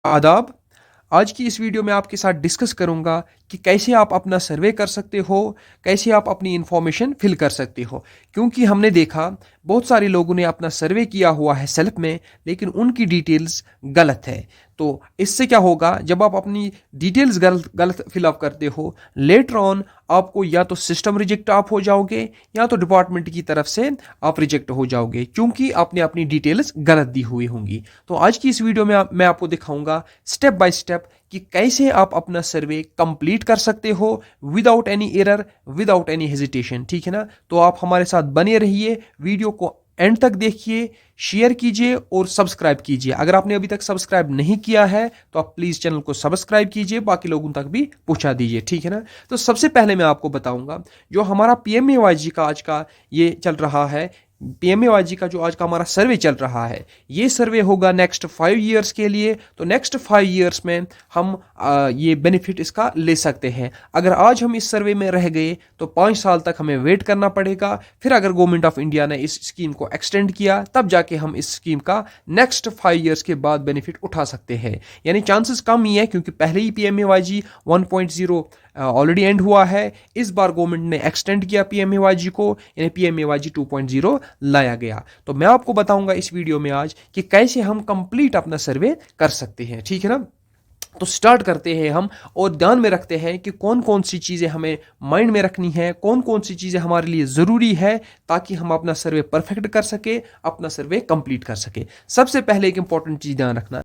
आदाब। आज की इस वीडियो में आपके साथ डिस्कस करूंगा कि कैसे आप अपना सर्वे कर सकते हो, कैसे आप अपनी इंफॉर्मेशन फिल कर सकते हो। क्योंकि हमने देखा बहुत सारे लोगों ने अपना सर्वे किया हुआ है सेल्फ में, लेकिन उनकी डिटेल्स गलत है। तो इससे क्या होगा, जब आप अपनी डिटेल्स गलत गलत फिलअप करते हो, लेटर ऑन आपको या तो सिस्टम रिजेक्ट आप हो जाओगे या तो डिपार्टमेंट की तरफ से आप रिजेक्ट हो जाओगे, क्योंकि आपने अपनी डिटेल्स गलत दी हुई होंगी। तो आज की इस वीडियो में मैं आपको दिखाऊंगा स्टेप बाय स्टेप कि कैसे आप अपना सर्वे कंप्लीट कर सकते हो without any error, without any hesitation. ठीक है ना? तो आप हमारे साथ बने रहिए, वीडियो को एंड तक देखिए, शेयर कीजिए और सब्सक्राइब कीजिए। अगर आपने अभी तक सब्सक्राइब नहीं किया है तो आप प्लीज चैनल को सब्सक्राइब कीजिए, बाकी लोगों तक भी पहुंचा दीजिए। ठीक है ना? तो सबसे पहले मैं आपको बताऊंगा जो हमारा पीएमएवाईजी का आज का ये चल रहा है, पीएमएवाईजी का जो आज का हमारा सर्वे चल रहा है, ये सर्वे होगा नेक्स्ट 5 ईयर्स के लिए। तो नेक्स्ट 5 ईयर्स में हम ये बेनिफिट इसका ले सकते हैं। अगर आज हम इस सर्वे में रह गए तो 5 साल तक हमें वेट करना पड़ेगा। फिर अगर गवर्नमेंट ऑफ इंडिया ने इस स्कीम को एक्सटेंड किया, तब जाके हम इस स्कीम का नेक्स्ट 5 ईयर्स के बाद बेनिफिट उठा सकते हैं। यानी चांसेस कम ही है, क्योंकि पहले ही पीएमएवाईजी 1.0 ऑलरेडी एंड हुआ है। इस बार गवर्नमेंट ने एक्सटेंड किया पीएमएवाईजी को, यानी पीएमएवाईजी 2.0 लाया गया। तो मैं आपको बताऊंगा इस वीडियो में आज कि कैसे हम कंप्लीट अपना सर्वे कर सकते हैं। ठीक है ना? तो स्टार्ट करते हैं हम, और ध्यान में रखते हैं कि कौन कौन सी चीज़ें हमें माइंड में रखनी है, कौन कौन सी चीज़ें हमारे लिए ज़रूरी है, ताकि हम अपना सर्वे परफेक्ट कर सके, अपना सर्वे कंप्लीट कर सके। सबसे पहले एक इंपॉर्टेंट चीज़ ध्यान रखना,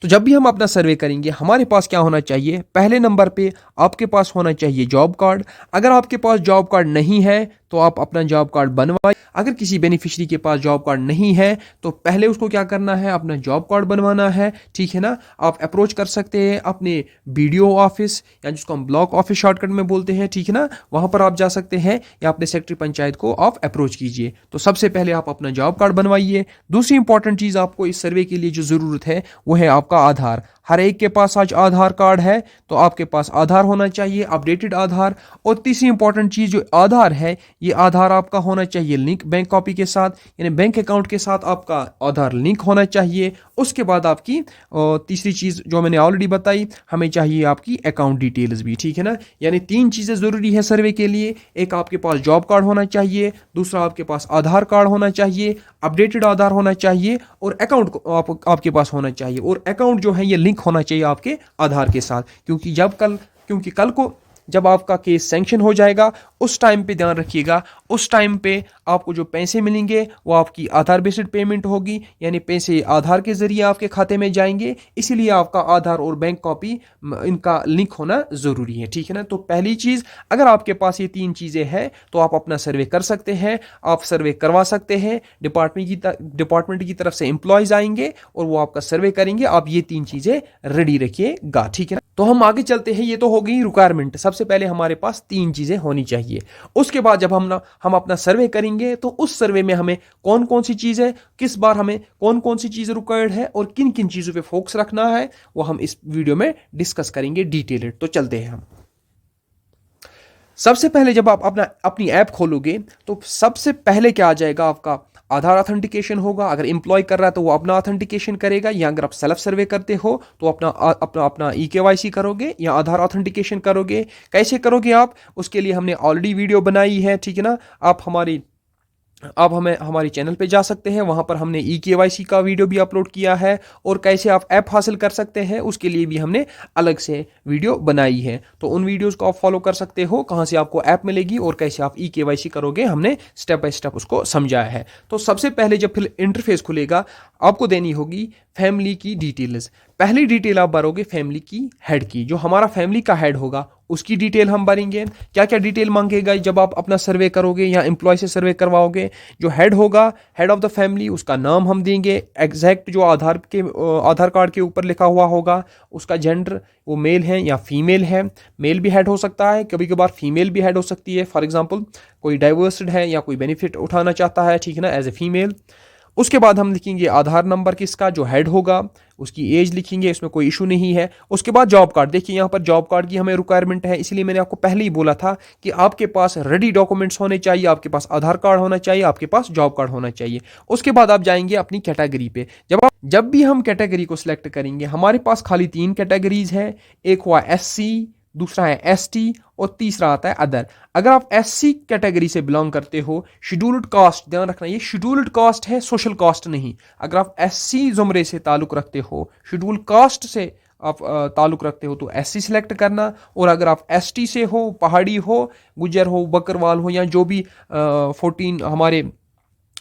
तो जब भी हम अपना सर्वे करेंगे हमारे पास क्या होना चाहिए, पहले नंबर पे आपके पास होना चाहिए जॉब कार्ड। अगर आपके पास जॉब कार्ड नहीं है तो आप अपना जॉब कार्ड बनवाइए। अगर किसी बेनिफिशियरी के पास जॉब कार्ड नहीं है तो पहले उसको क्या करना है, अपना जॉब कार्ड बनवाना है। ठीक है ना? आप अप्रोच कर सकते हैं अपने बीडीओ ऑफिस, या जिसको हम ब्लॉक ऑफिस शॉर्टकट में बोलते हैं। ठीक है ना? वहां पर आप जा सकते हैं, या अपने सेक्रेटरी पंचायत को आप अप्रोच कीजिए। तो सबसे पहले आप अपना जॉब कार्ड बनवाइए। दूसरी इंपॉर्टेंट चीज़ आपको इस सर्वे के लिए जो ज़रूरत है वो है आपका आधार। हर एक के पास आज आधार कार्ड है, तो आपके पास आधार होना चाहिए, अपडेटेड आधार। और तीसरी इंपॉर्टेंट चीज़ जो आधार है, ये आधार आपका होना चाहिए लिंक बैंक कॉपी के साथ, यानी बैंक अकाउंट के साथ आपका आधार लिंक होना चाहिए। उसके बाद आपकी तीसरी चीज़ जो मैंने ऑलरेडी बताई, हमें चाहिए आपकी अकाउंट डिटेल्स भी। ठीक है ना? यानी 3 चीज़ें ज़रूरी है सर्वे के लिए। एक आपके पास जॉब कार्ड होना चाहिए, दूसरा आपके पास आधार कार्ड होना चाहिए, अपडेटेड आधार होना चाहिए, और अकाउंट आपके पास होना चाहिए। और अकाउंट जो है ये लिंक होना चाहिए आपके आधार के साथ, क्योंकि कल को जब आपका केस सैंक्शन हो जाएगा, उस टाइम पे ध्यान रखिएगा, उस टाइम पे आपको जो पैसे मिलेंगे वो आपकी आधार बेस्ड पेमेंट होगी, यानी पैसे आधार के जरिए आपके खाते में जाएंगे। इसीलिए आपका आधार और बैंक कॉपी इनका लिंक होना ज़रूरी है। ठीक है ना? तो पहली चीज़, अगर आपके पास ये 3 चीज़ें हैं तो आप अपना सर्वे कर सकते हैं, आप सर्वे करवा सकते हैं। डिपार्टमेंट की तरफ से एम्प्लॉयज़ आएंगे और वो आपका सर्वे करेंगे। आप ये 3 चीज़ें रेडी रखिएगा। ठीक है ना? तो हम आगे चलते हैं। ये तो हो गई रिक्वायरमेंट। सबसे पहले हमारे पास 3 चीज़ें होनी चाहिए। उसके बाद जब हम अपना सर्वे करेंगे तो उस सर्वे में हमें कौन कौन सी चीज़ है, किस बार हमें कौन कौन सी चीज़ रिक्वायर्ड है और किन किन चीज़ों पे फोकस रखना है, वो हम इस वीडियो में डिस्कस करेंगे डिटेल्ड। तो चलते हैं हम। सबसे पहले जब आप अपनी ऐप खोलोगे तो सबसे पहले क्या आ जाएगा, आपका आधार ऑथेंटिकेशन होगा। अगर एम्प्लॉय कर रहा है तो वो अपना ऑथेंटिकेशन करेगा, या अगर आप सेल्फ सर्वे करते हो तो अपना EKYC करोगे या आधार ऑथेंटिकेशन करोगे। कैसे करोगे आप, उसके लिए हमने ऑलरेडी वीडियो बनाई है। ठीक है ना? आप हमें हमारी चैनल पे जा सकते हैं, वहां पर हमने EKYC का वीडियो भी अपलोड किया है, और कैसे आप ऐप हासिल कर सकते हैं उसके लिए भी हमने अलग से वीडियो बनाई है। तो उन वीडियोस को आप फॉलो कर सकते हो, कहां से आपको ऐप मिलेगी और कैसे आप EKYC करोगे, हमने स्टेप बाय स्टेप उसको समझाया है। तो सबसे पहले जब फिर इंटरफेस खुलेगा, आपको देनी होगी फैमिली की डिटेल्स। पहली डिटेल आप भरोगे फैमिली की हेड की, जो हमारा फैमिली का हेड होगा उसकी डिटेल हम भरेंगे। क्या क्या डिटेल मांगेगा जब आप अपना सर्वे करोगे या एम्प्लॉय से सर्वे करवाओगे, जो हेड होगा, हेड ऑफ द फैमिली, उसका नाम हम देंगे एग्जैक्ट जो आधार कार्ड के ऊपर लिखा हुआ होगा। उसका जेंडर, वो मेल है या फीमेल है। मेल भी हेड हो सकता है, कभी कभार फीमेल भी हेड हो सकती है। फॉर एग्जाम्पल कोई डाइवर्स्ड है या कोई बेनिफिट उठाना चाहता है, ठीक है ना, एज ए फीमेल। उसके बाद हम लिखेंगे आधार नंबर किसका, जो हेड होगा, उसकी एज लिखेंगे, इसमें कोई इशू नहीं है। उसके बाद जॉब कार्ड, देखिए यहाँ पर जॉब कार्ड की हमें रिक्वायरमेंट है, इसलिए मैंने आपको पहले ही बोला था कि आपके पास रेडी डॉक्यूमेंट्स होने चाहिए, आपके पास आधार कार्ड होना चाहिए, आपके पास जॉब कार्ड होना चाहिए। उसके बाद आप जाएंगे अपनी कैटेगरी पे। जब भी हम कैटेगरी को सिलेक्ट करेंगे, हमारे पास खाली 3 कैटेगरीज है, एक हुआ एससी, दूसरा है एसटी और तीसरा आता है अदर। अगर आप एससी कैटेगरी से बिलोंग करते हो, शेड्यूल्ड कास्ट, ध्यान रखना ये शेड्यूल्ड कास्ट है, सोशल कास्ट नहीं। अगर आप एससी जुमरे से ताल्लुक रखते हो, शेड्यूल्ड कास्ट से आप ताल्लुक रखते हो तो एससी सिलेक्ट करना। और अगर आप एसटी से हो, पहाड़ी हो, गुजर हो, बकरवाल हो, या जो भी 14 हमारे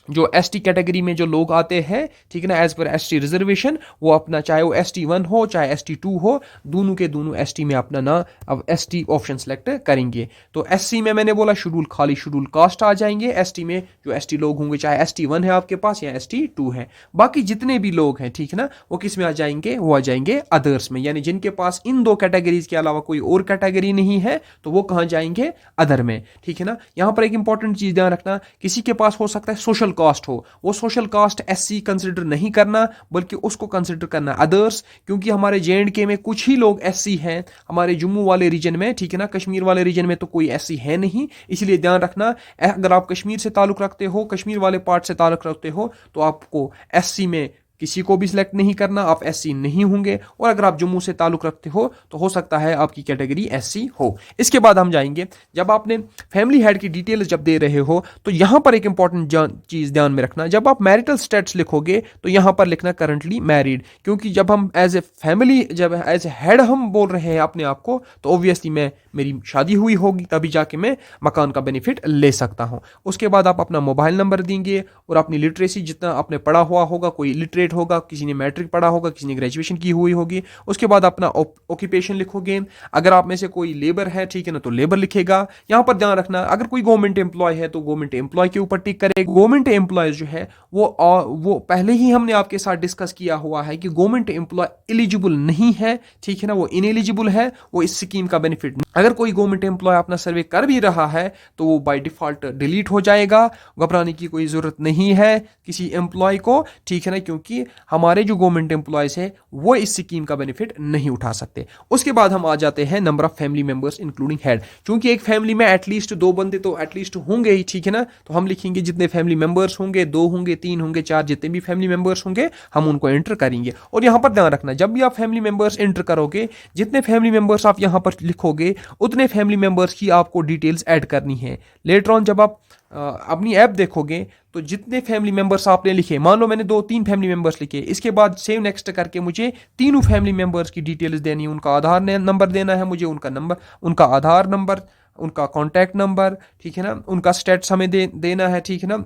जो एसटी कैटेगरी में जो लोग आते हैं, ठीक है ना, एज पर एसटी रिजर्वेशन, वो अपना चाहे वो ST1 हो चाहे ST2 हो, दोनों के दोनों एसटी में अपना ना अब एसटी ऑप्शन सेलेक्ट करेंगे। तो एससी में मैंने बोला शेड्यूल, खाली शेड्यूल कास्ट आ जाएंगे। एसटी में जो एसटी लोग होंगे, चाहे ST1 है आपके पास या ST2 है, बाकी जितने भी लोग हैं, ठीक है ना, वो किस में आ जाएंगे, वो आ जाएंगे अदर्स में। यानी जिनके पास इन 2 कैटेगरीज के अलावा कोई और कैटेगरी नहीं है, तो वो कहाँ जाएंगे, अदर में, ठीक है ना। यहाँ पर एक इंपॉर्टेंट चीज ध्यान रखना, किसी के पास हो सकता है सोशल कास्ट हो, वो सोशल कास्ट एससी कंसिडर नहीं करना, बल्कि उसको कंसिडर करना अदर्स। क्योंकि हमारे JNK में कुछ ही लोग एससी हैं, हमारे जम्मू वाले रीजन में, ठीक है ना, कश्मीर वाले रीजन में तो कोई एससी है नहीं, इसलिए ध्यान रखना। अगर आप कश्मीर से ताल्लुक रखते हो, कश्मीर वाले पार्ट से ताल्लुक रखते हो, तो आपको एससी में किसी को भी सिलेक्ट नहीं करना, आप एससी नहीं होंगे। और अगर आप जम्मू से ताल्लुक रखते हो तो हो सकता है आपकी कैटेगरी एससी हो। इसके बाद हम जाएंगे, जब आपने फैमिली हेड की डिटेल जब दे रहे हो, तो यहां पर एक इंपॉर्टेंट चीज ध्यान में रखना, जब आप मैरिटल स्टेटस लिखोगे तो यहां पर लिखना करंटली मैरिड। क्योंकि जब हम एज ए फैमिली, जब एज ए हेड हम बोल रहे हैं अपने आप को, तो ऑब्वियसली मेरी शादी हुई होगी, तभी जाके मैं मकान का बेनिफिट ले सकता हूं। उसके बाद आप अपना मोबाइल नंबर देंगे और अपनी लिटरेसी, जितना आपने पढ़ा हुआ होगा, कोई लिटरेट होगा, किसी ने मैट्रिक पढ़ा होगा, किसी ने ग्रेजुएशन की हुई होगी। उसके बाद अपना ऑक्यूपेशन लिखोगे। अगर आप में से कोई लेबर है, ठीक है ना, तो लेबर लिखेगा। यहां पर ध्यान रखना, अगर कोई गवर्नमेंट एम्प्लॉय है तो गवर्नमेंट एम्प्लॉय के ऊपर टिक करेगा। गवर्नमेंट एम्प्लॉय जो है वो पहले ही हमने आपके साथ डिस्कस किया हुआ है कि गवर्नमेंट एम्प्लॉय एलिजिबल नहीं है, ठीक है ना, वो इनएलिजिबल है, वो इस स्कीम का बेनिफिट। अगर कोई गवर्नमेंट एम्प्लॉय अपना सर्वे कर भी रहा है तो वो बाय डिफॉल्ट डिलीट हो जाएगा। घबराने की कोई जरूरत नहीं है किसी एम्प्लॉय को, ठीक है ना, क्योंकि हमारे जो गवर्नमेंट एम्प्लॉयज है वो इस स्कीम का बेनिफिट नहीं उठा सकते। उसके बाद हम आ जाते हैं number of family members including head. क्योंकि एक फैमिली में एटलीस्ट 2 बंदे तो एटलीस्ट होंगे ही, ठीक है ना, तो हम लिखेंगे जितने फैमिली मेंबर्स होंगे, 2 होंगे, 3 होंगे, 4, जितने भी फैमिली मेंबर्स होंगे हम उनको एंटर करेंगे। और यहां पर ध्यान रखना, जब भी आप फैमिली मेंबर्स एंटर करोगे, जितने फैमिली मेंबर्स आप यहां पर लिखोगे, उतने फैमिली मेंबर्स की आपको डिटेल्स ऐड करनी है। लेटर ऑन जब आप अपनी ऐप देखोगे तो जितने फैमिली मेंबर्स आपने लिखे, मान लो मैंने 2-3 फैमिली मेंबर्स लिखे, इसके बाद सेव नेक्स्ट करके मुझे तीनों फैमिली मेंबर्स की डिटेल्स देनी है। उनका आधार नंबर देना है मुझे, उनका नंबर, उनका आधार नंबर, उनका कॉन्टैक्ट नंबर, ठीक है ना, उनका स्टेटस हमें देना है, ठीक है ना,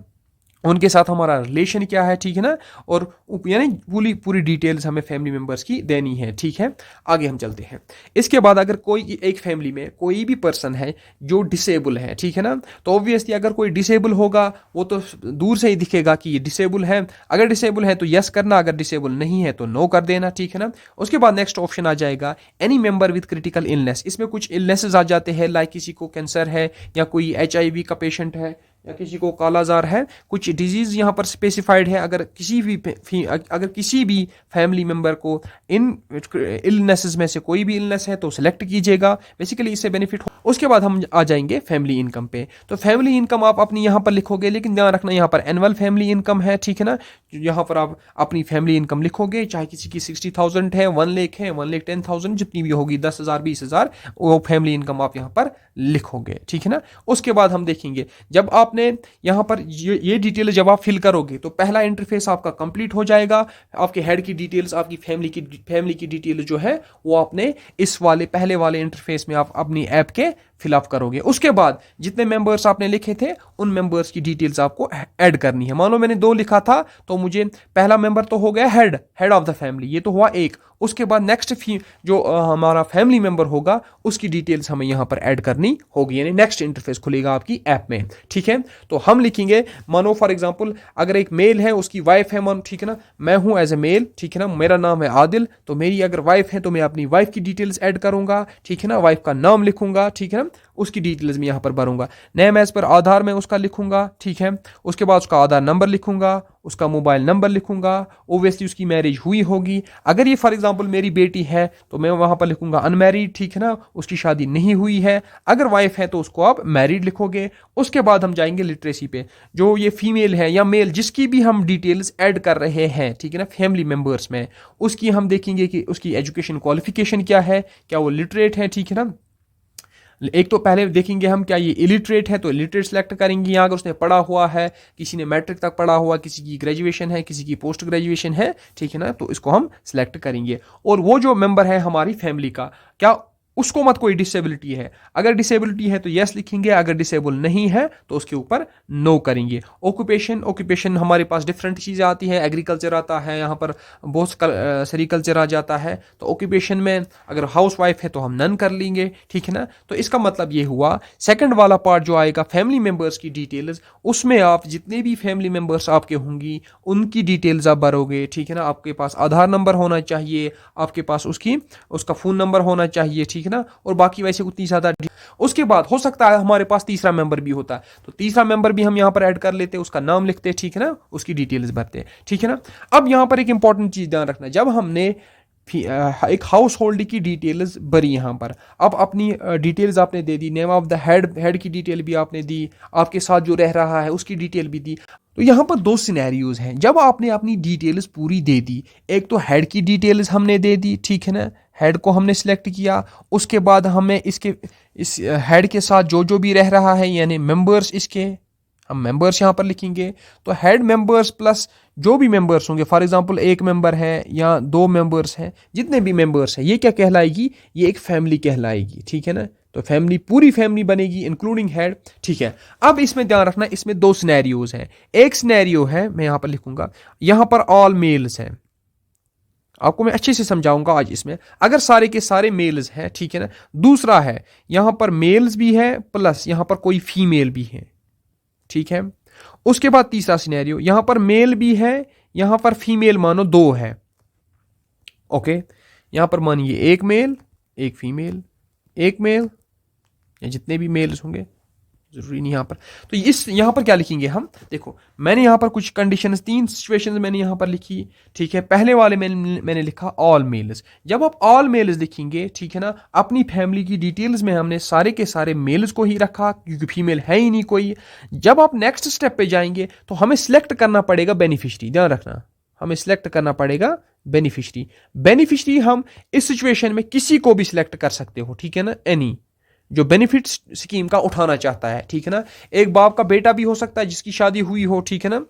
उनके साथ हमारा रिलेशन क्या है, ठीक है ना, और यानी पूरी डिटेल्स हमें फैमिली मेंबर्स की देनी है, ठीक है। आगे हम चलते हैं। इसके बाद अगर कोई एक फैमिली में कोई भी पर्सन है जो डिसेबल है, ठीक है ना, तो ऑब्वियसली अगर कोई डिसेबल होगा वो तो दूर से ही दिखेगा कि ये डिसेबल है। अगर डिसेबल है तो यस करना, अगर डिसेबल नहीं है तो नो कर देना, ठीक है ना। उसके बाद नेक्स्ट ऑप्शन आ जाएगा any member with critical illness. इसमें कुछ इलनेसेस आ जाते हैं, लाइक किसी को कैंसर है, या कोई HIV का पेशेंट है, या किसी को कालाजार है, कुछ डिजीज यहाँ पर स्पेसिफाइड है। अगर किसी भी फैमिली मेंबर को इन इलनेसेस में से कोई भी इलनेस है तो सिलेक्ट कीजिएगा, बेसिकली इससे बेनिफिट हो। उसके बाद हम आ जाएंगे फैमिली इनकम पे। तो फैमिली इनकम आप अपनी यहाँ पर लिखोगे, लेकिन ध्यान रखना यहाँ पर एनुअल फैमिली इनकम है, ठीक है ना। यहाँ पर आप अपनी फैमिली इनकम लिखोगे, चाहे किसी की 60,000 है, 1 लाख है, 1,10,000, जितनी भी होगी, 10,000, 20,000, वो फैमिली इनकम आप यहाँ पर लिखोगे, ठीक है ना। उसके बाद हम देखेंगे, जब आपने यहाँ पर ये डिटेल जब आप फिल करोगे तो पहला इंटरफेस आपका कंप्लीट हो जाएगा। आपके हेड की डिटेल्स, आपकी फैमिली की डिटेल जो है वो आपने इस वाले पहले वाले इंटरफेस में आप अपनी ऐप के फिलअप करोगे। उसके बाद जितने मेंबर्स आपने लिखे थे उन मेंबर्स की डिटेल्स आपको ऐड करनी है। मान लो मैंने 2 लिखा था तो मुझे पहला मेंबर तो हो गया हेड ऑफ द फैमिली, ये तो हुआ 1। उसके बाद नेक्स्ट जो हमारा फैमिली मेंबर होगा उसकी डिटेल्स हमें यहाँ पर ऐड करनी होगी, यानी नेक्स्ट इंटरफेस खुलेगा आपकी ऐप में, ठीक है। तो हम लिखेंगे, मानो फॉर एग्जांपल अगर एक मेल है, उसकी वाइफ है, मानो, ठीक है ना, मैं हूं एज ए मेल, ठीक है ना, मेरा नाम है आदिल, तो मेरी अगर वाइफ है तो मैं अपनी वाइफ की डिटेल्स ऐड करूंगा, ठीक है ना, वाइफ का नाम लिखूंगा, ठीक है ना, उसकी डिटेल्स में यहाँ पर भरूंगा। नेम एज पर आधार में उसका लिखूंगा, ठीक है। उसके बाद उसका आधार नंबर लिखूंगा, उसका मोबाइल नंबर लिखूंगा, ओबियसली उसकी मैरिज हुई होगी। अगर ये फॉर एग्जांपल मेरी बेटी है तो मैं वहां पर लिखूंगा अनमैरिड, ठीक है ना, उसकी शादी नहीं हुई है। अगर वाइफ है तो उसको आप मैरिड लिखोगे। उसके बाद हम जाएंगे लिटरेसी पे, जो ये फीमेल है या मेल जिसकी भी हम डिटेल्स ऐड कर रहे हैं, ठीक है ना, फैमिली मेंबर्स में, उसकी हम देखेंगे कि उसकी एजुकेशन क्वालिफिकेशन क्या है, क्या वो लिटरेट है, ठीक है ना। एक तो पहले देखेंगे हम क्या ये इलिटरेट है, तो इलिटरेट सेलेक्ट करेंगे। यहाँ अगर उसने पढ़ा हुआ है, किसी ने मैट्रिक तक पढ़ा हुआ, किसी की ग्रेजुएशन है, किसी की पोस्ट ग्रेजुएशन है, ठीक है ना, तो इसको हम सिलेक्ट करेंगे। और वो जो मेंबर है हमारी फैमिली का, क्या उसको मत कोई डिसेबिलिटी है, अगर डिसेबिलिटी है तो यस लिखेंगे, अगर डिसेबल नहीं है तो उसके ऊपर नो करेंगे। ऑक्यूपेशन, ऑक्यूपेशन हमारे पास डिफरेंट चीज़ें आती है, एग्रीकल्चर आता है, यहाँ पर बहुत सेरिकल्चर आ जाता है। तो ऑक्यूपेशन में अगर हाउस वाइफ है तो हम नन कर लेंगे, ठीक है ना। तो इसका मतलब ये हुआ सेकंड वाला पार्ट जो आएगा फैमिली मेंबर्स की डिटेल्स, उसमें आप जितने भी फैमिली मेंबर्स आपके होंगी उनकी डिटेल्स आप भरोगे, ठीक है ना। आपके पास आधार नंबर होना चाहिए, आपके पास उसका फ़ोन नंबर होना चाहिए, ठीक है ना, और बाकी वैसे उतनी ज़्यादा। उसके बाद हो सकता है हमारे पास तीसरा मेंबर भी होता है, तो तीसरा मेंबर भी हम यहाँ पर ऐड कर लेते हैं, उसका नाम लिखते हैं, ठीक है ना, उसकी डिटेल्स भरते हैं, ठीक है ना। अब यहाँ पर एक इंपॉर्टेंट चीज़ ध्यान रखना, जब हमने एक हाउस होल्ड की डिटेल्स भरी यहाँ पर, अब अपनी डिटेल्स आपने दे दी, नेम ऑफ द हेड की डिटेल भी आपने दी, आपके साथ जो रह रहा है उसकी डिटेल भी दी। तो यहाँ पर दो सिनेरियोज हैं जब आपने अपनी डिटेल्स पूरी दे दी। एक तो हेड की डिटेल्स हमने दे दी, ठीक है ना, हेड को हमने सिलेक्ट किया। उसके बाद हमें इस हेड के साथ जो जो भी रह रहा है यानी मेंबर्स, इसके हम मेंबर्स यहाँ पर लिखेंगे। तो हेड मेंबर्स प्लस जो भी मेंबर्स होंगे, फॉर एग्जांपल एक मेंबर है या दो मेंबर्स हैं, जितने भी मेंबर्स हैं, ये क्या कहलाएगी, ये एक फैमिली कहलाएगी, ठीक है ना। तो फैमिली पूरी फैमिली बनेगी इंक्लूडिंग हेड, ठीक है। अब इसमें ध्यान रखना, इसमें दो सिनेरियोज हैं। एक सिनेरियो है, मैं यहाँ पर लिखूंगा, यहाँ पर ऑल मेल्स हैं, आपको मैं अच्छे से समझाऊंगा आज इसमें, अगर सारे के सारे मेल्स हैं, ठीक है ना। दूसरा है यहाँ पर मेल्स भी है प्लस यहाँ पर कोई फीमेल भी है, ठीक है। उसके बाद तीसरा सिनेरियो, यहां पर मेल भी है, यहां पर फीमेल मानो दो है, ओके। यहां पर मानिए एक मेल एक फीमेल, एक मेल या जितने भी मेल्स होंगे, जरूरी नहीं यहां पर। तो इस यहां पर क्या लिखेंगे हम, देखो मैंने यहां पर कुछ कंडीशंस, तीन सिचुएशंस मैंने यहां पर लिखी, ठीक है। पहले वाले मैंने लिखा ऑल मेल्स। जब आप ऑल मेल्स लिखेंगे, ठीक है ना, अपनी फैमिली की डिटेल्स में हमने सारे के सारे मेल्स को ही रखा क्योंकि फीमेल है ही नहीं कोई। जब आप नेक्स्ट स्टेप पे जाएंगे तो हमें सिलेक्ट करना पड़ेगा बेनिफिशरी, ध्यान रखना, हमें सिलेक्ट करना पड़ेगा बेनिफिशरी। बेनिफिशरी हम इस सिचुएशन में किसी को भी सिलेक्ट कर सकते हो, ठीक है ना, एनी जो बेनिफिट स्कीम का उठाना चाहता है, ठीक है ना। एक बाप का बेटा भी हो सकता है जिसकी शादी हुई हो, ठीक है ना,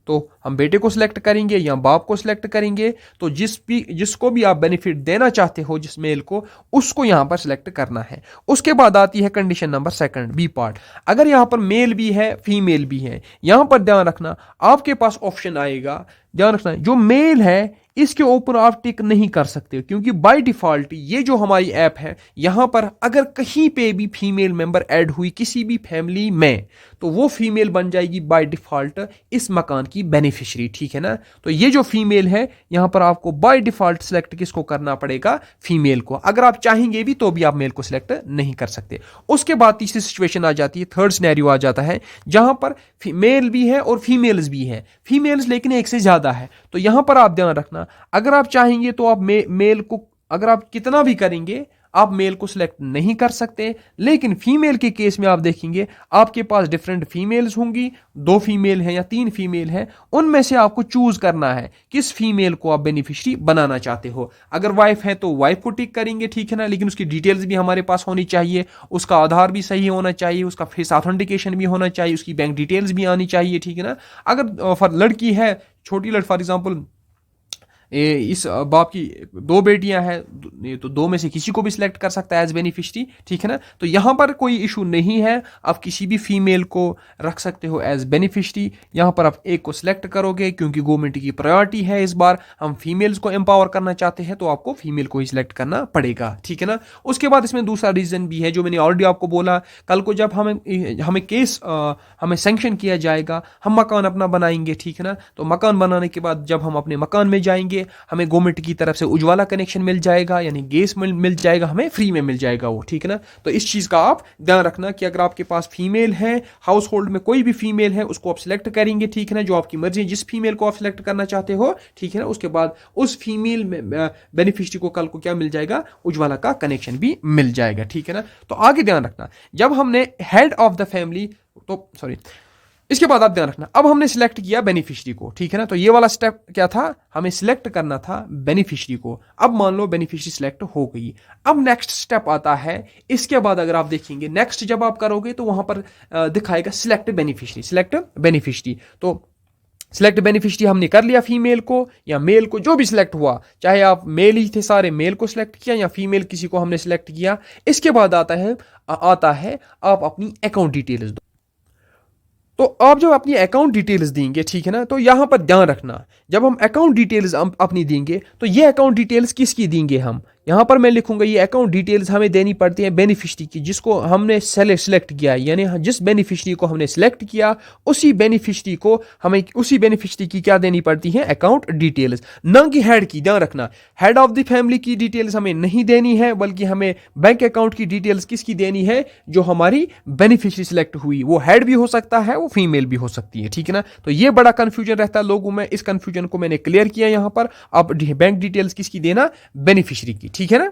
तो हम बेटे को सिलेक्ट करेंगे या बाप को सिलेक्ट करेंगे। तो जिसको भी आप बेनिफिट देना चाहते हो, जिस मेल को, उसको यहां पर सिलेक्ट करना है। उसके बाद आती है condition number second, B part. अगर यहां पर मेल भी है फीमेल भी है, यहां पर ध्यान रखना आपके पास ऑप्शन आएगा, ध्यान रखना जो मेल है इसके ऊपर आप टिक नहीं कर सकते क्योंकि बाय डिफॉल्ट ये जो हमारी ऐप है यहां पर अगर कहीं पे भी फीमेल मेंबर ऐड हुई किसी भी फैमिली में तो वो फीमेल बन जाएगी बाय डिफॉल्ट इस मकान की बेनिफिशियरी, ठीक है ना। तो ये जो फीमेल है यहां पर आपको बाय डिफॉल्ट सिलेक्ट किसको करना पड़ेगा, फीमेल को। अगर आप चाहेंगे भी तो भी आप मेल को सिलेक्ट नहीं कर सकते। उसके बाद तीसरी सिचुएशन आ जाती है, थर्ड सिनेरियो आ जाता है जहां पर मेल भी है और फीमेल्स भी है, फीमेल्स लेकिन एक से ज्यादा है। तो यहां पर आप ध्यान रखना अगर आप चाहेंगे तो आप मेल को अगर आप कितना भी करेंगे आप मेल को सिलेक्ट नहीं कर सकते। लेकिन फीमेल के केस में आप देखेंगे आपके पास डिफरेंट फीमेल्स होंगी, 2 फीमेल हैं या 3 फीमेल हैं, उनमें से आपको चूज करना है किस फीमेल को आप बेनिफिशियरी बनाना चाहते हो। अगर वाइफ है तो वाइफ को टिक करेंगे, ठीक है ना, लेकिन उसकी डिटेल्स भी हमारे पास होनी चाहिए, उसका आधार भी सही होना चाहिए, उसका फेस ऑथेंटिकेशन भी होना चाहिए, उसकी बैंक डिटेल्स भी आनी चाहिए, ठीक है ना। अगर फॉर लड़की है, छोटी लड़की, फॉर एग्जाम्पल इस बाप की 2 बेटियां हैं तो 2 में से किसी को भी सिलेक्ट कर सकता है एज बेनिफिशियरी, ठीक है ना। तो यहां पर कोई इशू नहीं है, आप किसी भी फीमेल को रख सकते हो एज बेनिफिशियरी। यहां पर आप एक को सिलेक्ट करोगे क्योंकि गवर्नमेंट की प्रायोरिटी है, इस बार हम फीमेल्स को एम्पावर करना चाहते हैं तो आपको फीमेल को ही सिलेक्ट करना पड़ेगा, ठीक है ना। उसके बाद इसमें दूसरा रीजन भी है जो मैंने ऑलरेडी आपको बोला, कल को जब हमें केस हमें सैंक्शन किया जाएगा, हम मकान अपना बनाएंगे, ठीक है ना। तो मकान बनाने के बाद जब हम अपने मकान में जाएंगे करेंगे हमें गवर्नमेंट की तरफ से उज्ज्वला कनेक्शन मिल जाएगा, यानी गैस मिल जाएगा, हमें फ्री में मिल जाएगा वो, ठीक है ना। तो इस चीज़ का आप ध्यान रखना कि अगर आपके पास फीमेल है, हाउस होल्ड में कोई भी फीमेल है, उसको आप सिलेक्ट करेंगे, ठीक है ना, जो आपकी मर्जी है, जिस फीमेल को आप सिलेक्ट करना चाहते हो, ठीक है ना, उसके बाद उस फीमेल बेनिफिशियरी को कल को क्या मिल जाएगा, उज्ज्वला का कनेक्शन भी मिल जाएगा, ठीक है ना। तो आगे ध्यान रखना, जब हमने हेड ऑफ द फैमिली, तो सॉरी, इसके बाद आप ध्यान रखना, अब हमने सिलेक्ट किया बेनिफिशियरी को, ठीक है ना, तो ये वाला स्टेप क्या था, हमें सिलेक्ट करना था बेनिफिशियरी को। अब मान लो बेनिफिशियरी सिलेक्ट हो गई, अब नेक्स्ट स्टेप आता है, इसके बाद अगर आप देखेंगे नेक्स्ट जब आप करोगे तो वहां पर दिखाएगा सिलेक्ट बेनिफिशियरी, सिलेक्ट बेनिफिशियरी। तो सिलेक्ट बेनिफिशियरी हमने कर लिया, फीमेल को या मेल को, जो भी सिलेक्ट हुआ, चाहे आप मेल ही थे सारे, मेल को सिलेक्ट किया या फीमेल किसी को हमने सिलेक्ट किया। इसके बाद आता है आप अपनी अकाउंट डिटेल्स दो। तो आप जब अपनी अकाउंट डिटेल्स देंगे, ठीक है ना, तो यहां पर ध्यान रखना, जब हम अकाउंट डिटेल्स अपनी देंगे तो ये अकाउंट डिटेल्स किसकी देंगे हम, यहां पर मैं लिखूंगा ये अकाउंट डिटेल्स हमें देनी पड़ती है बेनिफिशियरी की, जिसको हमने सिलेक्ट किया, यानी जिस बेनिफिशियरी को हमने सिलेक्ट किया उसी बेनिफिशियरी को हमें, उसी बेनिफिशियरी की क्या देनी पड़ती है, अकाउंट डिटेल्स, ना कि हेड की। ध्यान रखना, हेड ऑफ द फैमिली की डिटेल्स हमें नहीं देनी है, बल्कि हमें बैंक अकाउंट की डिटेल्स किसकी देनी है, जो हमारी बेनिफिशियरी सिलेक्ट हुई, वो हेड भी हो सकता है, वो फीमेल भी हो सकती है, ठीक है ना। तो ये बड़ा कंफ्यूजन रहता है लोगों में, इस कंफ्यूजन को मैंने क्लियर किया यहां पर। अब बैंक डिटेल्स किसकी देना, बेनिफिशियरी की, ठीक है ना।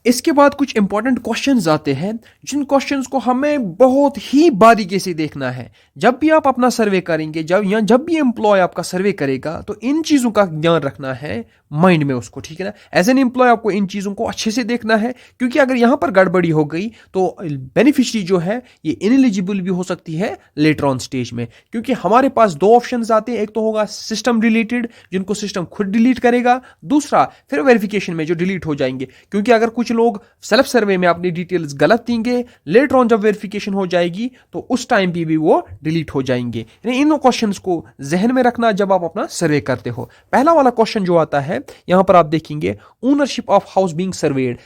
इसके बाद कुछ इंपॉर्टेंट क्वेश्चंस आते हैं, जिन क्वेश्चंस को हमें बहुत ही बारीकी से देखना है। जब भी आप अपना सर्वे करेंगे, जब भी एम्प्लॉय आपका सर्वे करेगा, तो इन चीज़ों का ध्यान रखना है माइंड में उसको, ठीक है ना। एज एन एम्प्लॉय आपको इन चीज़ों को अच्छे से देखना है, क्योंकि अगर यहाँ पर गड़बड़ी हो गई तो बेनिफिशियरी जो है ये इनएलिजिबल भी हो सकती है लेटर ऑन स्टेज में, क्योंकि हमारे पास दो ऑप्शंस आते हैं, एक तो होगा सिस्टम डिलीटेड, जिनको सिस्टम खुद डिलीट करेगा, दूसरा फिर वेरिफिकेशन में जो डिलीट हो जाएंगे, क्योंकि अगर कुछ लोग सेल्फ सर्वे में अपनी डिटेल्स गलत देंगे, लेटर ऑन जब वेरिफिकेशन हो जाएगी तो उस टाइम पे भी वो डिलीट हो जाएंगे। इन क्वेश्चंस को जहन में रखना जब आप अपना सर्वे करते हो। पहला वाला क्वेश्चन जो आता है यहां पर आप देखेंगे, ownership of house being served,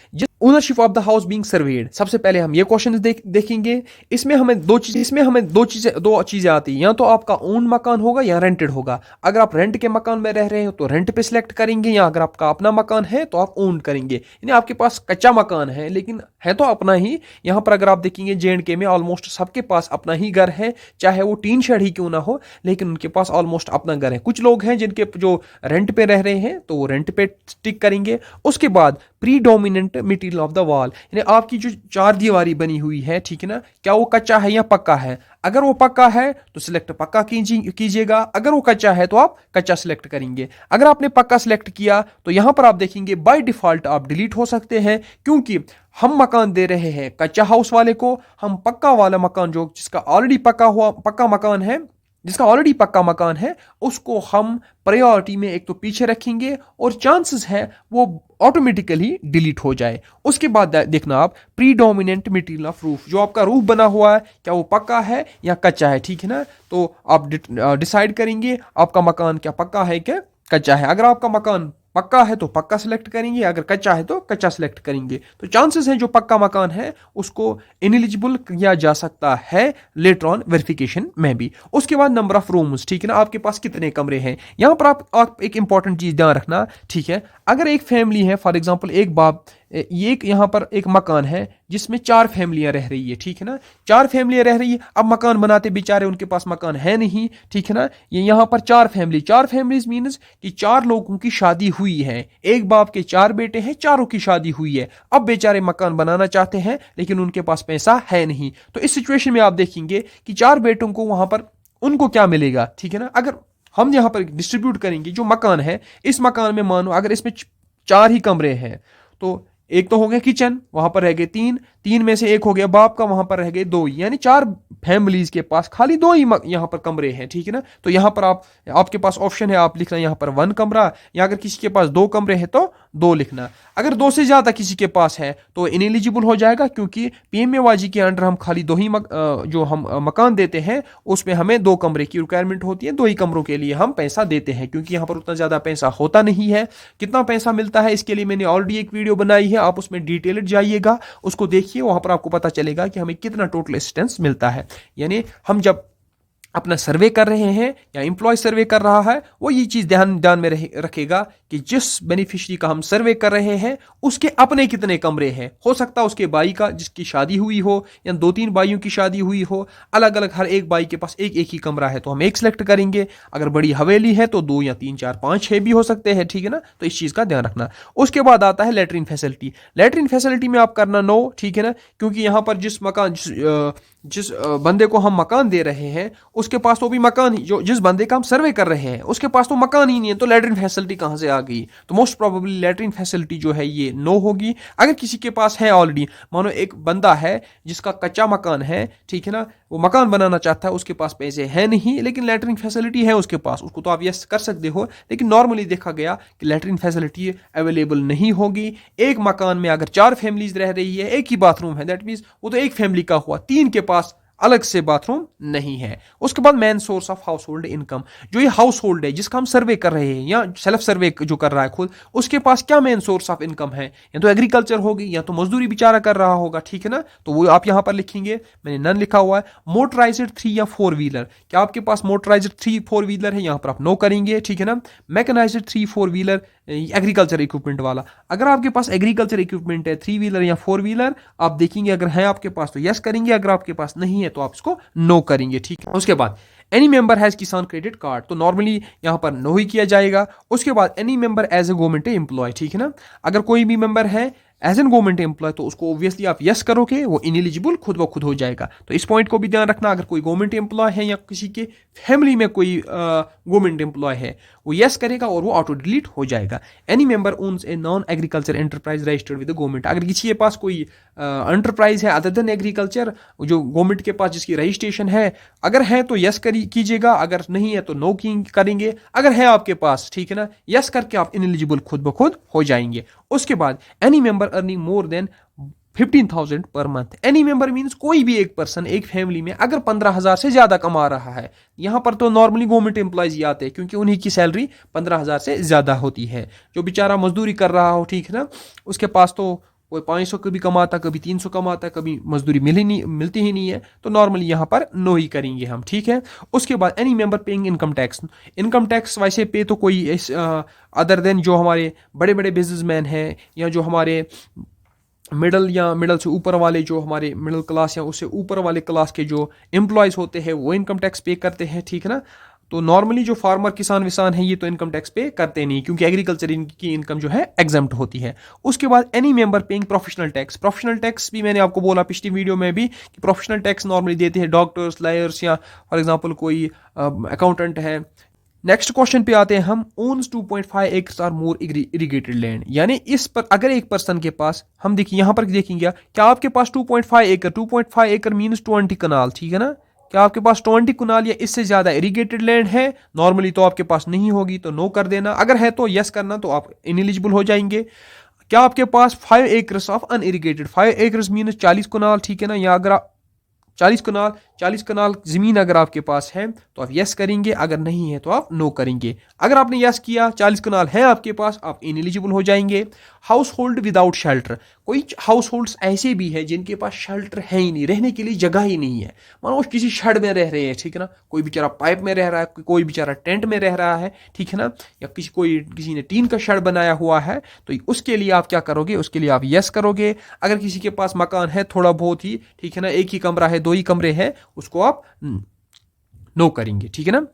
ownership of the house being served. सबसे पहले हम ये क्वेश्चन देखेंगे, इसमें हमें दो चीजें आती हैं, या तो आपका ओन मकान होगा या रेंटेड होगा। अगर आप रेंट के मकान में रह रहे हो तो रेंट पे सिलेक्ट करेंगे, या अगर आपका अपना मकान है तो आप ओन करेंगे, यानी आपके पास कच्चा मकान है लेकिन है तो अपना ही। यहां पर अगर आप देखेंगे J&K में ऑलमोस्ट सबके पास अपना ही घर है, चाहे वो टीन शेड ही क्यों ना हो, लेकिन उनके पास ऑलमोस्ट अपना घर है। कुछ लोग हैं जिनके जो रेंट पे रह रहे हैं तो वो रेंट पे टिक करेंगे। उसके बाद predominant material of the wall, यानी आपकी जो चार दीवारी बनी हुई है, ठीक है ना, क्या वो कच्चा है या पक्का है। अगर वो पक्का है तो सिलेक्ट पक्का कीजिएगा, अगर वो कच्चा है तो आप कच्चा सिलेक्ट करेंगे। अगर आपने पक्का सिलेक्ट किया तो यहां पर आप देखेंगे बाय डिफॉल्ट आप डिलीट हो सकते हैं, क्योंकि हम मकान दे रहे हैं कच्चा हाउस वाले को, हम पक्का वाला मकान जो जिसका ऑलरेडी पक्का मकान है उसको हम प्रायोरिटी में एक तो पीछे रखेंगे, और चांसेस है वो ऑटोमेटिकली डिलीट हो जाए। उसके बाद देखना आप प्रीडोमिनेंट मटेरियल ऑफ रूफ, जो आपका रूफ बना हुआ है क्या वो पक्का है या कच्चा है, ठीक है ना। तो आप डिसाइड करेंगे आपका मकान क्या पक्का है क्या कच्चा है। अगर आपका मकान पक्का है तो पक्का सिलेक्ट करेंगे, अगर कच्चा है तो कच्चा सिलेक्ट करेंगे। तो चांसेस हैं जो पक्का मकान है उसको इनएलिजिबल किया जा सकता है लेटर ऑन वेरिफिकेशन में भी। उसके बाद नंबर ऑफ रूम्स, ठीक है ना, आपके पास कितने कमरे हैं। यहां पर आप एक इंपॉर्टेंट चीज ध्यान रखना, ठीक है। अगर एक फैमिली है, फॉर एग्जांपल एक बाप, ये यहाँ पर एक मकान है जिसमें 4 फैमिलियां रह रही है, ठीक है ना, 4 फैमिलियां रह रही है। अब मकान बनाते बेचारे उनके पास मकान है नहीं, ठीक है ना। ये यहाँ पर 4 फैमिलीज मीन्स कि 4 लोगों की शादी हुई है, एक बाप के 4 बेटे हैं, चारों की शादी हुई है। अब बेचारे मकान बनाना चाहते हैं लेकिन उनके पास पैसा है नहीं। तो इस सिचुएशन में आप देखेंगे कि 4 बेटों को वहां पर उनको क्या मिलेगा, ठीक है ना। अगर हम यहाँ पर डिस्ट्रीब्यूट करेंगे जो मकान है, इस मकान में मानो अगर इसमें 4 ही कमरे हैं, तो एक तो हो गया किचन, वहां पर रह गए 3 में से एक हो गया बाप का, वहां पर रह गए 2, यानी 4 फैमिलीज के पास खाली 2 ही यहां पर कमरे हैं, ठीक है ना। तो यहां पर आपके पास ऑप्शन है, आप लिखना यहां पर 1 कमरा, या अगर किसी के पास 2 कमरे हैं तो 2 लिखना। अगर 2 से ज्यादा किसी के पास है तो इनएलिजिबल हो जाएगा, क्योंकि पीएमएवाई के अंडर हम खाली 2 ही जो हम मकान देते हैं उसमें हमें 2 कमरे की रिक्वायरमेंट होती है, 2 ही कमरों के लिए हम पैसा देते हैं, क्योंकि यहाँ पर उतना ज्यादा पैसा होता नहीं है। कितना पैसा मिलता है इसके लिए मैंने ऑलरेडी एक वीडियो बनाई है, आप उसमें डिटेल्ड जाइएगा, उसको देखिए, वहां पर आपको पता चलेगा कि हमें कितना टोटल असिस्टेंस मिलता है। यानी हम जब अपना सर्वे कर रहे हैं या एम्प्लॉय सर्वे कर रहा है, वो ये चीज़ ध्यान में रखेगा कि जिस बेनिफिशियरी का हम सर्वे कर रहे हैं उसके अपने कितने कमरे हैं। हो सकता है उसके भाई का जिसकी शादी हुई हो या 2-3 भाइयों की शादी हुई हो, अलग अलग हर एक भाई के पास एक एक ही कमरा है तो हम एक सिलेक्ट करेंगे। अगर बड़ी हवेली है तो 2 या 3 4 5 6 भी हो सकते हैं, ठीक है ना। तो इस चीज़ का ध्यान रखना। उसके बाद आता है लेटरिन फैसिलिटी। लेटरिन फैसिलिटी में आप करना नो, ठीक है ना, क्योंकि यहाँ पर जिस बंदे को हम मकान दे रहे हैं उसके पास तो भी मकान ही, जो जिस बंदे का हम सर्वे कर रहे हैं उसके पास तो मकान ही नहीं है, तो लेटरिन फैसिलिटी कहाँ से आ गई। तो मोस्ट प्रोबेबली लेटरिन फैसिलिटी जो है ये नो होगी। अगर किसी के पास है ऑलरेडी, मानो एक बंदा है जिसका कच्चा मकान है, ठीक है ना, वो मकान बनाना चाहता है, उसके पास पैसे हैं नहीं लेकिन लेटरिन फैसिलिटी है उसके पास, उसको तो आप यस कर सकते हो। लेकिन नॉर्मली देखा गया कि लेटरिन फैसिलिटी अवेलेबल नहीं होगी। एक मकान में अगर 4 फैमिलीज रह रही है, एक ही बाथरूम है, दैट मीन्स वो तो एक फैमिली का हुआ, 3 के पास अलग से बाथरूम नहीं है। उसके बाद main source of house hold income, जो ये हाउस होल्ड है जिसका हम सर्वे कर रहे हैं या सेल्फ सर्वे जो कर रहा है खुद, उसके पास क्या मेन सोर्स ऑफ इनकम है। या तो एग्रीकल्चर होगी या तो मजदूरी बेचारा कर रहा होगा, ठीक है ना। तो वो आप यहां पर लिखेंगे, मैंने नन लिखा हुआ है। मोटराइज्ड 3 या 4 व्हीलर, क्या आपके पास मोटराइज्ड 3-4 व्हीलर है, यहां पर आप नो करेंगे, ठीक है ना। मैकेनाइज्ड 3-4 व्हीलर एग्रीकल्चर इक्विपमेंट वाला, अगर आपके पास एग्रीकल्चर इक्विपमेंट है 3 व्हीलर या 4 व्हीलर, आप देखेंगे अगर है आपके पास तो यस करेंगे, अगर आपके पास नहीं है तो आप इसको नो करेंगे, ठीक है। उसके बाद एनी मेंबर हैज किसान क्रेडिट कार्ड, तो नॉर्मली यहां पर नो ही किया जाएगा। उसके बाद any member as a government employ, ठीक है ना, अगर कोई भी मेंबर है एज एन गवर्नमेंट एम्प्लॉय तो उसको ऑब्वियसली आप यस करोगे, वो इनएलिजिबल खुद ब खुद हो जाएगा। तो इस पॉइंट को भी ध्यान रखना। अगर कोई गवर्नमेंट एम्प्लॉय है या किसी के फैमिली में कोई गवर्नमेंट एम्प्लॉय है, वो यस करेगा और वो ऑटो डिलीट हो जाएगा। Any member owns a non agriculture enterprise registered with the government, अगर किसी के पास कोई एंटरप्राइज है अदर देन एग्रीकल्चर जो गवर्नमेंट के पास जिसकी रजिस्ट्रेशन है, अगर है तो यस कीजिएगा, अगर नहीं है तो नो करेंगे। अगर है आपके पास, ठीक है ना, यस करके आप इनएलिजिबल खुद ब खुद हो जाएंगे। उसके बाद any member earning more than 15,000 per month, any member means कोई भी एक पर्सन एक फैमिली में अगर 15,000 से ज्यादा कमा रहा है, यहां पर तो नॉर्मली गवर्नमेंट एम्प्लॉयज ही आते हैं क्योंकि उन्हीं की सैलरी 15,000 से ज्यादा होती है। जो बेचारा मजदूरी कर रहा हो, ठीक है ना, उसके पास तो कोई 500 कभी कमाता, कभी 300 कमाता, कभी मजदूरी मिलती ही नहीं है, तो नॉर्मली यहां पर नो ही करेंगे हम, ठीक है। उसके बाद any member paying income tax, income tax वैसे पे तो कोई अदर देन जो हमारे बड़े बड़े बिजनेसमैन हैं या जो हमारे मिडल या मिडल से ऊपर वाले, जो हमारे मिडिल क्लास या उससे ऊपर वाले क्लास के जो एम्प्लॉयज होते हैं वो इनकम टैक्स पे करते हैं, ठीक है ना। तो नॉर्मली जो फार्मर किसान विसान है ये तो इनकम टैक्स पे करते नहीं क्योंकि एग्रीकल्चर की इनकम जो है एग्जम्प्ट होती है। उसके बाद any member paying professional tax, professional tax भी मैंने आपको बोला पिछली वीडियो में भी कि प्रोफेशनल टैक्स नॉर्मली देते हैं डॉक्टर्स, लॉयर्स या फॉर एग्जांपल कोई अकाउंटेंट है। नेक्स्ट क्वेश्चन पे आते हैं हम, owns 2.5 acres or more irrigated land, यानी इस पर अगर एक पर्सन के पास, हम देखिए यहां पर देखेंगे क्या आपके पास 2.5 एकड़, 2.5 एकड़ मीन्स 20 कनाल, ठीक है ना। क्या आपके पास 20 कनाल या इससे ज्यादा इरिगेटेड लैंड है, नॉर्मली तो आपके पास नहीं होगी तो नो कर देना, अगर है तो यस करना, तो आप इनएलिजिबल हो जाएंगे। क्या आपके पास 5 acres of unirrigated, 5 acres means 40 कनाल, ठीक है ना, या अगर 40 कनाल जमीन अगर आपके पास है तो आप यस करेंगे, अगर नहीं है तो आप नो करेंगे। अगर आपने यस किया, 40 कनाल है आपके पास, आप इनएलिजिबल हो जाएंगे। हाउस होल्ड विदाउट शेल्टर, कोई हाउस होल्ड्स ऐसे भी है जिनके पास शेल्टर है ही नहीं, रहने के लिए जगह ही नहीं है, मानो वो किसी शेड में रह रहे हैं, ठीक है ना, कोई बेचारा पाइप में रह रहा है, कोई बेचारा टेंट में रह रहा है, ठीक है ना, या किसी ने टीन का शेड बनाया हुआ है, तो उसके लिए आप क्या करोगे, उसके लिए आप यस करोगे। अगर किसी के पास मकान है थोड़ा बहुत ही, ठीक है ना, एक ही कमरा है, 2 ही कमरे हैं, उसको आप नो करेंगे, ठीक है ना।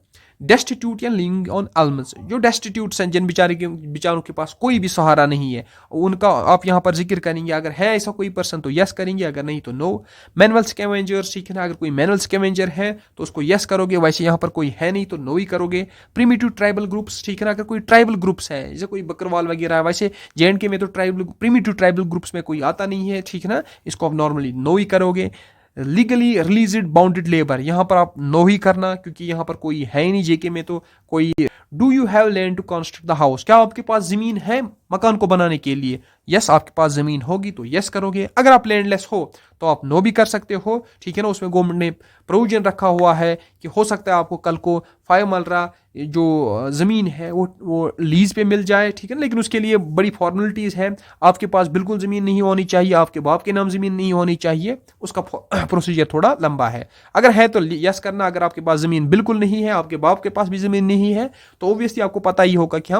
डेस्टिट्यूट या लिविंग ऑन अल्मस, जो डेस्टिट्यूट्स हैं, जिन बेचारों के पास कोई भी सहारा नहीं है, उनका आप यहां पर जिक्र करेंगे, अगर है ऐसा कोई पर्सन तो यस करेंगे, अगर नहीं तो नो। मैनुअल स्कैवेंजर्स, ठीक है ना, अगर कोई मैनुअल स्कैवेंजर है तो उसको यस करोगे, वैसे यहां पर कोई है नहीं तो नो ही करोगे। प्रिमिटिव ट्राइबल ग्रुप्स, ठीक है ना, अगर कोई ट्राइबल ग्रुप्स है जैसे कोई बकरवाल वगैरह है, वैसे जेएंडके में तो प्रिमिटिव ट्राइबल ग्रुप्स में कोई आता नहीं है, ठीक है ना, इसको आप नॉर्मली नो ही करोगे। लीगली रिलीज्ड बाउंडेड लेबर, यहां पर आप नो ही करना क्योंकि यहां पर कोई है ही नहीं, जेके में तो कोई। Do you have land to construct the house, क्या आपके पास जमीन है मकान को बनाने के लिए। यस, आपके पास ज़मीन होगी तो यस करोगे, अगर आप लैंडलेस हो तो आप नो भी कर सकते हो, ठीक है ना। उसमें गवर्नमेंट ने प्रोविजन रखा हुआ है कि हो सकता है आपको कल को 5 मरला जो ज़मीन है वो लीज पे मिल जाए, ठीक है ना। लेकिन उसके लिए बड़ी फॉर्मेलिटीज़ है, आपके पास बिल्कुल ज़मीन नहीं होनी चाहिए, आपके बाप के नाम ज़मीन नहीं होनी चाहिए, उसका प्रोसीजर थोड़ा लंबा है। अगर है तो यस करना, अगर आपके पास ज़मीन बिल्कुल नहीं है, आपके बाप के पास भी ज़मीन नहीं है, तो ऑब्वियसली आपको पता ही होगा कि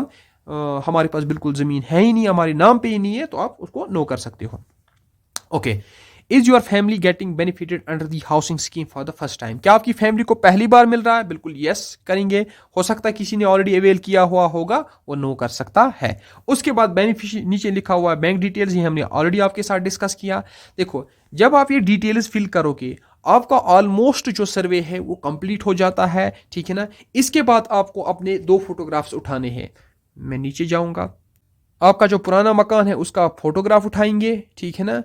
हमारे पास बिल्कुल ज़मीन है ही नहीं, हमारे नाम पे ही नहीं है, तो आप उसको नो कर सकते हो। Okay, is your family getting benefited under the housing scheme for the first time? क्या आपकी फैमिली को पहली बार मिल रहा है? बिल्कुल यस करेंगे। हो सकता है किसी ने ऑलरेडी अवेल किया हुआ होगा, वो नो कर सकता है। उसके बाद बेनिफिशियरी नीचे लिखा हुआ है बैंक डिटेल्स, ये हमने ऑलरेडी आपके साथ डिस्कस किया। देखो, जब आप ये डिटेल्स फिल करोगे, आपका ऑलमोस्ट जो सर्वे है वो कंप्लीट हो जाता है, ठीक है ना। इसके बाद आपको अपने 2 फोटोग्राफ्स उठाने हैं। मैं नीचे जाऊंगा, आपका जो पुराना मकान है उसका फोटोग्राफ उठाएंगे, ठीक है ना।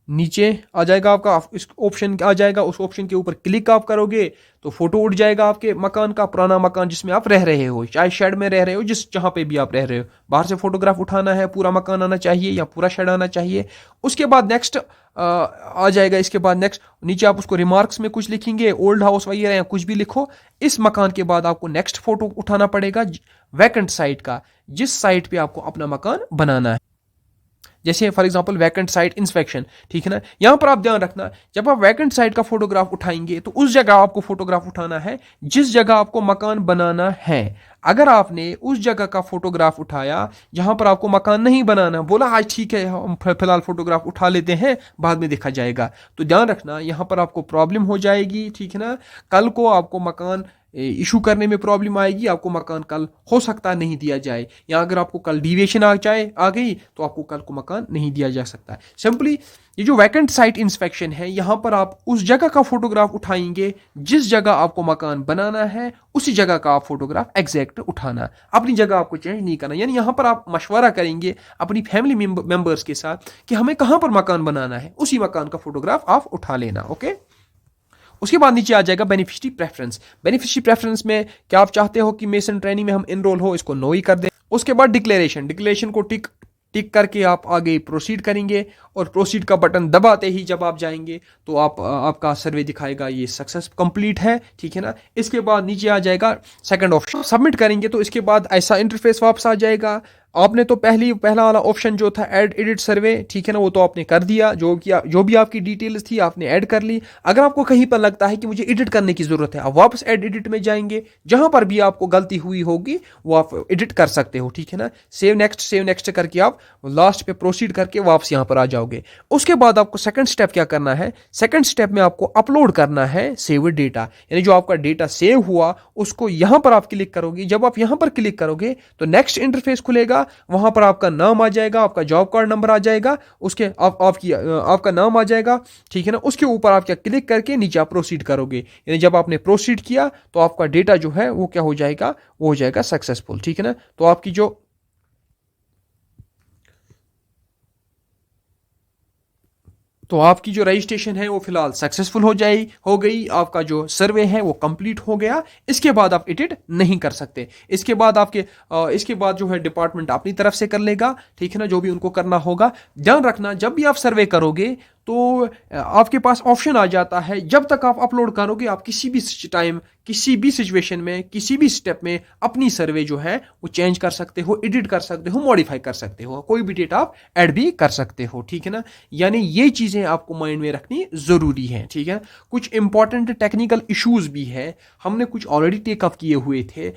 नीचे आ जाएगा आपका इस ऑप्शन आ जाएगा, उस ऑप्शन के ऊपर क्लिक आप करोगे तो फोटो उठ जाएगा आपके मकान का, पुराना मकान जिसमें आप रह रहे हो, चाहे शेड में रह रहे हो, जहाँ पे भी आप रह रहे हो। बाहर से फोटोग्राफ उठाना है, पूरा मकान आना चाहिए या पूरा शेड आना चाहिए। उसके बाद नेक्स्ट आ जाएगा। इसके बाद नेक्स्ट नीचे आप उसको रिमार्क्स में कुछ लिखेंगे, ओल्ड हाउस वगैरह या कुछ भी लिखो। इस मकान के बाद आपको नेक्स्ट फोटो उठाना पड़ेगा वैकेंट साइट का, जिस साइट पे आपको अपना मकान बनाना है। जैसे for example vacant site inspection, ठीक है ना। यहां पर आप ध्यान रखना, जब आप वैकेंट साइट का फोटोग्राफ उठाएंगे तो उस जगह आपको फोटोग्राफ उठाना है जिस जगह आपको मकान बनाना है। अगर आपने उस जगह का फोटोग्राफ उठाया जहां पर आपको मकान नहीं बनाना, बोला आज ठीक है हम फिलहाल फोटोग्राफ उठा लेते हैं, बाद में देखा जाएगा, तो ध्यान रखना यहां पर आपको प्रॉब्लम हो जाएगी, ठीक है ना। कल को आपको मकान इशू करने में प्रॉब्लम आएगी, आपको मकान कल हो सकता है नहीं दिया जाए, या अगर आपको कल डिविएशन आ गई तो आपको कल को मकान नहीं दिया जा सकता। सिंपली ये जो वैकेंट साइट इंस्पेक्शन है, यहां पर आप उस जगह का फोटोग्राफ उठाएंगे जिस जगह आपको मकान बनाना है, उसी जगह का आप फोटोग्राफ एग्जैक्ट उठाना, अपनी जगह आपको चेंज नहीं करना। यानी यहां पर आप मशवरा करेंगे अपनी फैमिली मेंबर्स के साथ कि हमें कहां पर मकान बनाना है, उसी मकान का फोटोग्राफ आप उठा लेना। ओके, उसके बाद नीचे आ जाएगा बेनिफिशियरी प्रेफरेंस। बेनिफिशियरी प्रेफरेंस में क्या आप चाहते हो कि मेसन ट्रेनिंग में हम इनरोल हो, इसको नो ही कर दें। उसके बाद डिक्लेरेशन को टिक करके आप आगे प्रोसीड करेंगे, और प्रोसीड का बटन दबाते ही जब आप जाएंगे तो आपका सर्वे दिखाएगा ये सक्सेस कंप्लीट है, ठीक है ना। इसके बाद नीचे आ जाएगा सेकंड ऑप्शन, सबमिट करेंगे तो इसके बाद ऐसा इंटरफेस वापस आ जाएगा। आपने तो पहला वाला ऑप्शन जो था ऐड एडिट सर्वे, ठीक है ना, वो तो आपने कर दिया, जो भी आपकी डिटेल्स थी आपने ऐड कर ली। अगर आपको कहीं पर लगता है कि मुझे एडिट करने की जरूरत है, आप वापस ऐड एडिट में जाएंगे, जहां पर भी आपको गलती हुई होगी वो आप एडिट कर सकते हो, ठीक है ना। सेव नेक्स्ट करके आप लास्ट पे प्रोसीड करके वापस यहां पर आ जाओगे। उसके बाद आपको सेकंड स्टेप क्या करना है, सेकंड स्टेप में आपको अपलोड करना है सेव डेटा, यानी जो आपका डेटा सेव हुआ उसको यहां पर आप क्लिक करोगे। जब आप यहां पर क्लिक करोगे तो नेक्स्ट इंटरफेस खुलेगा, वहां पर आपका नाम आ जाएगा, आपका जॉब कार्ड नंबर आ जाएगा, उसके आपका नाम आ जाएगा, ठीक है ना। उसके ऊपर आप क्या क्लिक करके नीचे आप प्रोसीड करोगे, यानी जब आपने प्रोसीड किया तो आपका डेटा जो है वो क्या हो जाएगा, वो हो जाएगा सक्सेसफुल, ठीक है ना। तो आपकी जो रजिस्ट्रेशन है वो फिलहाल सक्सेसफुल हो गई, आपका जो सर्वे है वो कंप्लीट हो गया। इसके बाद आप एडिट नहीं कर सकते। इसके बाद जो है डिपार्टमेंट अपनी तरफ से कर लेगा, ठीक है ना, जो भी उनको करना होगा। ध्यान रखना, जब भी आप सर्वे करोगे तो आपके पास ऑप्शन आ जाता है, जब तक आप अपलोड करोगे आप किसी भी टाइम, किसी भी सिचुएशन में, किसी भी स्टेप में अपनी सर्वे जो है वो चेंज कर सकते हो, एडिट कर सकते हो, मॉडिफाई कर सकते हो, कोई भी डेटा आप ऐड भी कर सकते हो, ठीक है ना। यानी ये चीजें आपको माइंड में रखनी जरूरी है, ठीक है। कुछ इंपॉर्टेंट टेक्निकल इश्यूज भी है, हमने कुछ ऑलरेडी टेकअप किए हुए थे।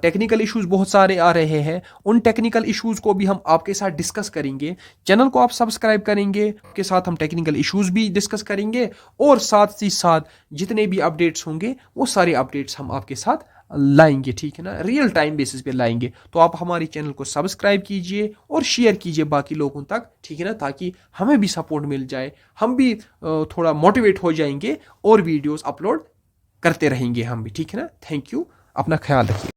टेक्निकल इश्यूज बहुत सारे आ रहे हैं, उन टेक्निकल इश्यूज को भी हम आपके साथ डिस्कस करेंगे। चैनल को आप सब्सक्राइब करेंगे, आपके साथ हम टेक्निकल इश्यूज भी डिस्कस करेंगे, और साथ ही साथ जितने भी अपडेट्स होंगे वो सारे अपडेट्स हम आपके साथ लाएंगे, ठीक है ना, रियल टाइम बेसिस पे लाएंगे। तो आप हमारी चैनल को सब्सक्राइब कीजिए और शेयर कीजिए बाकी लोगों तक, ठीक है ना, ताकि हमें भी सपोर्ट मिल जाए, हम भी थोड़ा मोटिवेट हो जाएंगे और वीडियोस अपलोड करते रहेंगे हम भी, ठीक है ना। थैंक यू, अपना ख्याल रखिए।